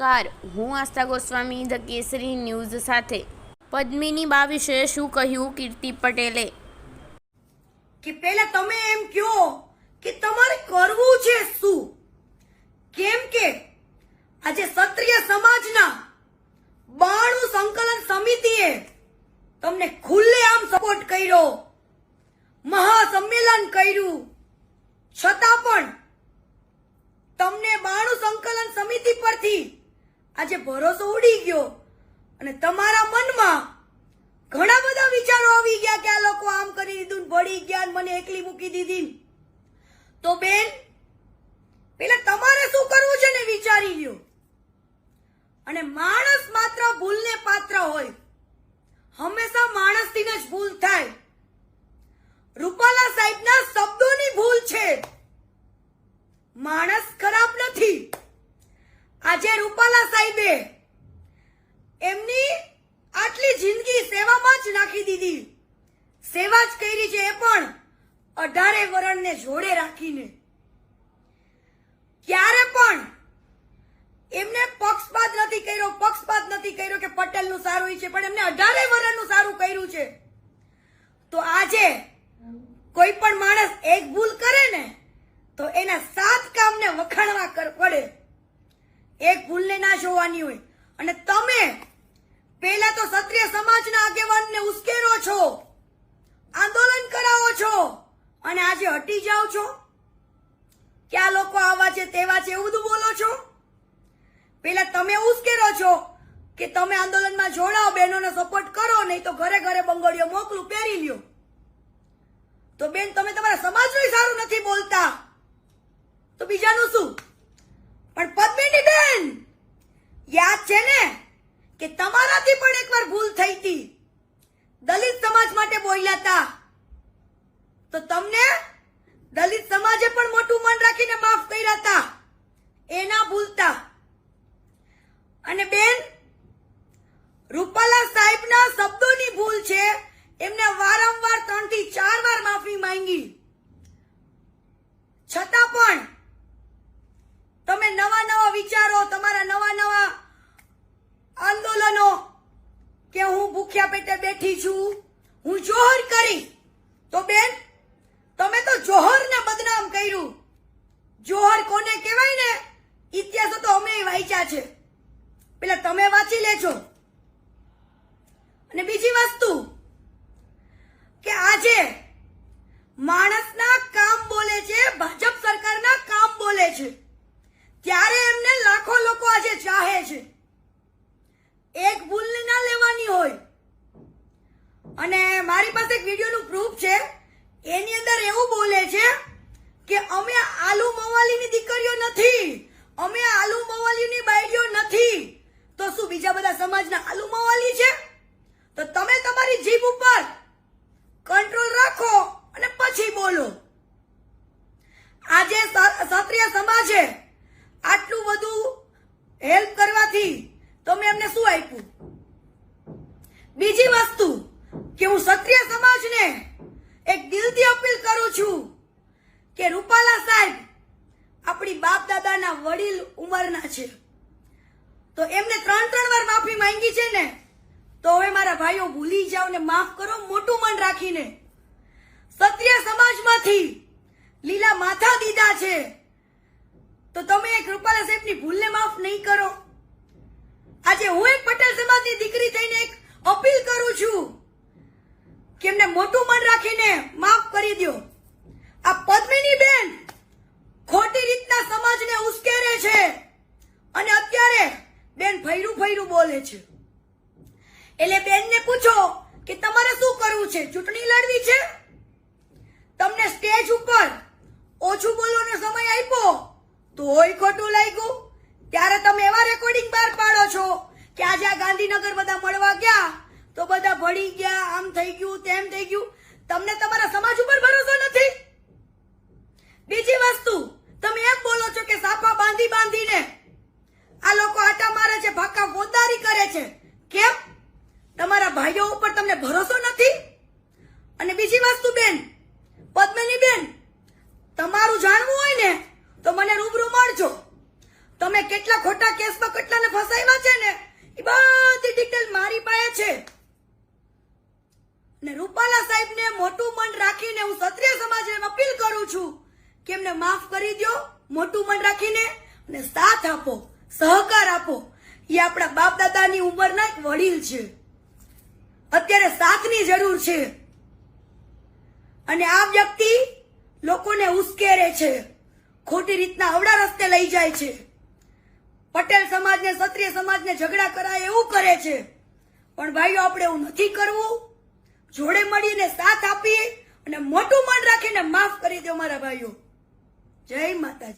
નમસ્કાર, હું આસ્થા ગોસ્વામી ધ કેસરી ન્યૂઝ સાથે. પદ્મિની બા વિશે શું કહ્યું કીર્તિ પટેલે? કે પહેલા તમે એમ કહો કે તમારે કરવું છે શું? કેમ કે આજે ક્ષત્રિય સમાજના 92 સંકલન સમિતિએ તમને ખુલ્લેઆમ સપોર્ટ કર્યો, મહાસંમેલન કર્યું, છતાં પણ તમને 92 સંકલન સમિતિ પરથી આજે ભરોસો ઉડી ગયો અને તમારા મનમાં ઘણા બધા વિચારો આવી ગયા કે આ લોકો આમ કરી દીધું, ભળી ગયા, મને એકલી મૂકી દીધી. તો બેન, પેલા તમારે શું કરવું છે ને વિચારી લ્યો. અને માણસ માત્ર ભૂલને પાત્ર હોય, હંમેશા માણસથી જ ભૂલ થાય. રૂપાલા સાહેબના શબ્દોની ભૂલ છે, માણસ ખરાબ નથી. આજે રૂપાલા સાહેબે એમની આટલી જિંદગી સેવામાં જ નાખી દીધી. સેવા જ કરી છે, એ પણ 18 વરણને જોડે રાખીને. ક્યારે પણ એમને પક્ષપાત નથી કર્યો કે પટેલનું સારું છે, પણ એમને 18 વરણનું સારું કર્યું છે. તો આજે કોઈ પણ માણસ એક ભૂલ કરે ને તો એના 7 કામને વખાણવા પડે. એક ભૂલને ના જોવાની હોય. અને તમે પહેલા તો ક્ષત્રિય સમાજના આગેવાનને ઉશ્કેરો છો, આંદોલન કરાવો છો, અને આજે હટી જાઓ છો કે આ લોકો આવા છે તેવા છે એવું બધું બોલો છો. પહેલા તમે ઉશ્કેરો છો કે તમે આંદોલનમાં જોડાઓ, બહેનોને સપોર્ટ કરો, નહીં તો ઘરે ઘરે બંગડીઓ મોકલું, પહેરી લ્યો. તો બેન, તમે તમારા સમાજનું સારું નથી બોલતા તો બીજાનું શું? પણ પદ્મિની બેન, યાદ છે ને કે તમારાથી પણ એકવાર ભૂલ થઈ હતી, દલિત સમાજ માટે બોલ્યા હતા, તો તમને દલિત સમાજે પણ મોટું મન રાખીને માફ કર્યા હતા, એ ના ભૂલતા. અને બેન, રૂપાલા સાહેબના શબ્દોની ભૂલ છે, એમને વારંવાર 3 થી 4 વાર માફી માંગી, છતાં પણ તમે નવા વિચારો, તમારા નવા આંદોલનો કે હું ભૂખ્યા પેટે બેઠી છું, હું જોહર કરી. તો બેન, તમે તો જોહરને બદનામ કર્યું. જોહર કોને કહેવાય ને, ઇતિહાસો તો અમે વાંચ્યા છે, પેલા તમે વાંચી લેજો. અને બીજી વસ્તુ કે આજે માણસના કામ બોલે છે, ભાજપ સરકારના કામ બોલે છે, ત્યારે એમને લાખો લોકો આજે ચાહે છે. એક ભૂલને ના લેવાની હોય. અને મારી પાસે એક વિડીયોનું પ્રૂફ છે, એની અંદર એવું બોલે છે કે અમે આલુ મવાલીની દીકરીઓ નથી, અમે આલુ મવાલીની બાયડીઓ નથી. તો શું બીજા બધા સમાજના આલુ મવાલી છે? તો તમે તમારી જીભ ઉપર કંટ્રોલ રાખો અને પછી બોલો. આજે ક્ષત્રિય સમાજે આટલું બધું હેલ્પ કરવાથી તમે એમને શું આપ્યું? બીજી વસ્તુ કે હું ક્ષત્રિય સમાજને એક દિલથી અપીલ કરું છું કે રૂપાલા સાહેબ આપણી બાપ દાદાના વડીલ ઉંમરના છે, તો એમને 3 વાર માફી માંગી છે ને, તો હવે મારા ભાઈઓ ભૂલી જાઓ ને માફ કરો, મોટું મન રાખીને. ક્ષત્રિય સમાજમાંથી લીલા માથા દીધા છે, તો તમે એક રૂપાલા સાહેબની ભૂલને માફ નહીં કરો. આજે હું એક પટેલ સમાજની દીકરી થઈને એક અપીલ કરું છું કે એમને મોટું મન રાખીને માફ કરી દો. આ પદ્મિની બેન ખોટી રીતના સમાજને ઉશ્કેરે છે અને અત્યારે બેન ફૈરું બોલે છે. એટલે બેનને પૂછો કે તમારે શું કરવું છે? ચૂંટણી લડવી છે? તમને સ્ટેજ ઉપર ઓછું બોલવાનો સમય આપ્યો તોય ખોટું લાગ્યું, ત્યારે તમે એવા રેકોર્ડિંગ બહાર પાડો છો કે આજે આ ગાંધીનગર બધા મળવા ગયા તો બધા ભળી ગયા, આમ થઈ ગયું, તેમ થઈ ગયું. તમને તમારા સમાજ ઉપર ભરોસો નથી. બીજી વસ્તુ, તમે એમ બોલો છો કે સાપા બાંધીને આ લોકો આટા મારે છે, ભાકા ફોજદારી કરે છે. કેમ? તમારા ભાઈઓ ઉપર તમને ભરોસો નથી. અને બીજી વસ્તુ બેન, પદ્મિની બેન, તમારું જાણવું હોય ને તો મને રૂબરૂ મળજો. તમે કેટલા ખોટા કેસમાં કેટલાને સહકાર આપો. એ આપણા બાપ દાદાની ઉંમરના એક વડીલ છે. અત્યારે સાથની જરૂર છે. અને આ વ્યક્તિ લોકોને ઉશ્કેરે છે, ખોટી રીતના અવળા રસ્તે લઈ જાય છે. પટેલ સમાજને, ક્ષત્રિય સમાજને ઝઘડા કરાય એવું કરે છે. પણ ભાઈઓ, આપણે એવું નથી કરવું. જોડે મળીને સાથ આપીએ અને મોટું મન રાખીને માફ કરી દો મારા ભાઈઓ. જય માતાજી.